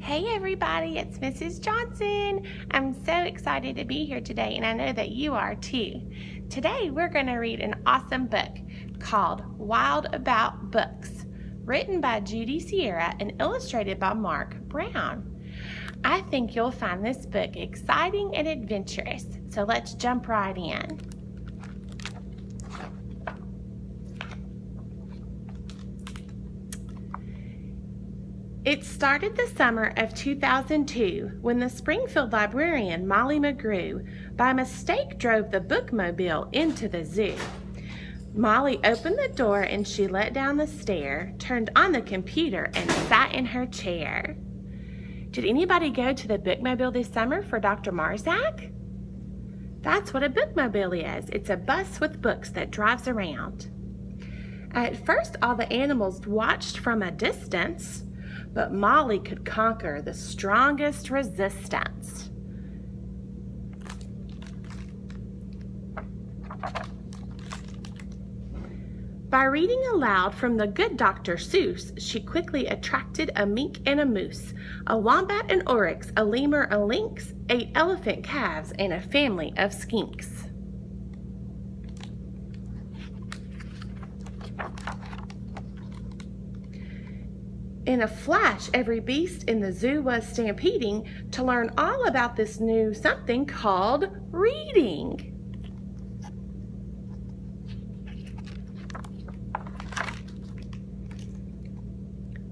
Hey everybody, it's Mrs. Johnson. I'm so excited to be here today, and I know that you are too. Today we're going to read an awesome book called Wild About Books, written by Judy Sierra and illustrated by Mark Brown. I think you'll find this book exciting and adventurous, so let's jump right in. It started the summer of 2002 when the Springfield librarian Molly McGrew by mistake drove the bookmobile into the zoo. Molly opened the door and she let down the stair, turned on the computer, and sat in her chair. Did anybody go to the bookmobile this summer for Dr. Marzak? That's what a bookmobile is. It's a bus with books that drives around. At first, all the animals watched from a distance, but Molly could conquer the strongest resistance. By reading aloud from the good Dr. Seuss, she quickly attracted a mink and a moose, a wombat and oryx, a lemur, a lynx, 8 elephant calves, and a family of skinks. In a flash, every beast in the zoo was stampeding to learn all about this new something called reading.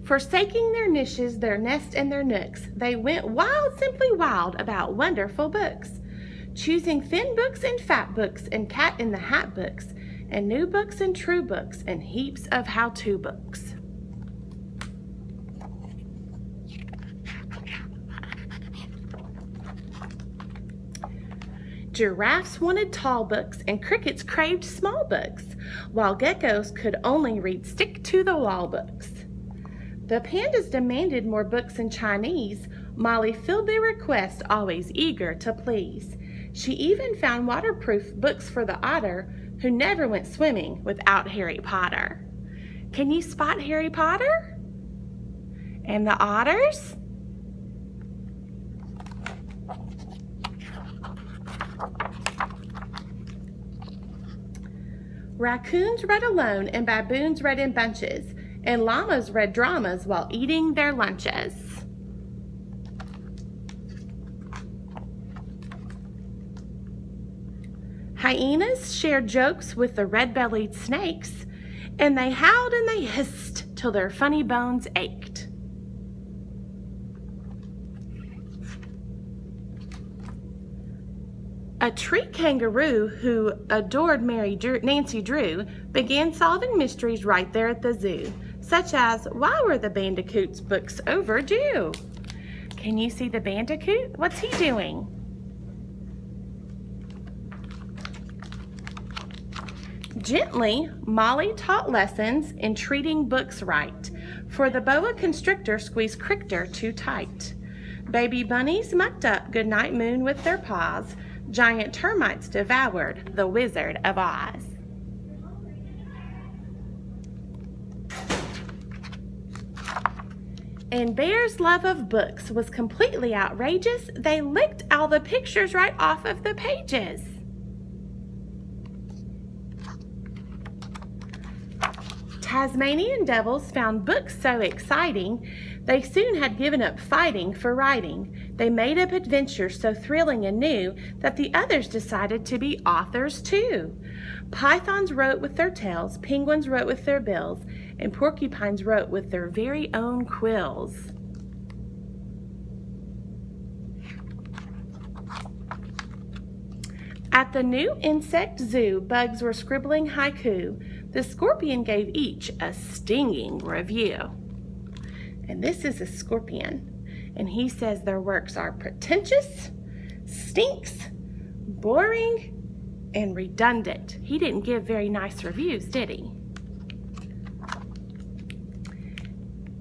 Forsaking their niches, their nests, and their nooks, they went wild, simply wild about wonderful books, choosing thin books and fat books and cat in the hat books and new books and true books and heaps of how-to books. Giraffes wanted tall books and crickets craved small books, while geckos could only read stick-to-the-wall books. The pandas demanded more books in Chinese. Molly filled their request, always eager to please. She even found waterproof books for the otter, who never went swimming without Harry Potter. Can you spot Harry Potter? And the otters? Raccoons read alone and baboons read in bunches, and llamas read dramas while eating their lunches. Hyenas shared jokes with the red-bellied snakes, and they howled and they hissed till their funny bones ached. A tree kangaroo who adored Nancy Drew began solving mysteries right there at the zoo, such as, why were the bandicoots' books overdue? Can you see the bandicoot? What's he doing? Gently, Molly taught lessons in treating books right, for the boa constrictor squeezed Crictor too tight. Baby bunnies mucked up Goodnight Moon with their paws. Giant termites devoured the Wizard of Oz. And Bear's love of books was completely outrageous. They licked all the pictures right off of the pages. Tasmanian devils found books so exciting, they soon had given up fighting for writing. They made up adventures so thrilling and new that the others decided to be authors too. Pythons wrote with their tails, penguins wrote with their bills, and porcupines wrote with their very own quills. At the new insect zoo, bugs were scribbling haiku. The scorpion gave each a stinging review. And this is a scorpion, and he says their works are pretentious, stinks, boring, and redundant. He didn't give very nice reviews, did he?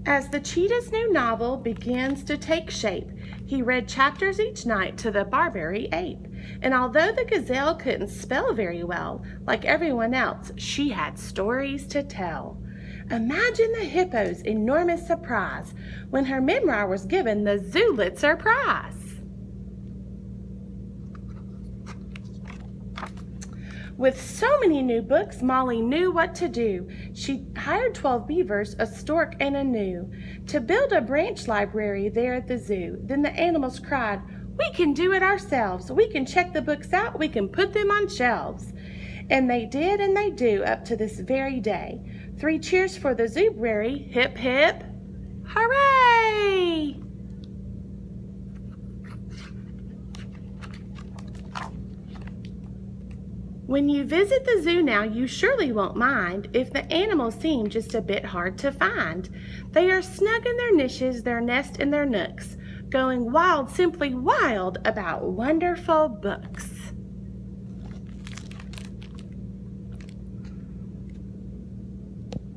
As the cheetah's new novel begins to take shape, he read chapters each night to the Barbary ape. And although the gazelle couldn't spell very well, like everyone else, she had stories to tell. Imagine the hippo's enormous surprise when her memoir was given the Zulitzer Prize. With so many new books, Molly knew what to do. She hired 12 beavers, a stork, and a gnu to build a branch library there at the zoo. Then the animals cried, "We can do it ourselves. We can check the books out. We can put them on shelves." And they did, and they do, up to this very day. 3 cheers for the Zoobrary. Hip, hip, hooray! When you visit the zoo now, you surely won't mind if the animals seem just a bit hard to find. They are snug in their niches, their nest in their nooks, going wild, simply wild about wonderful books.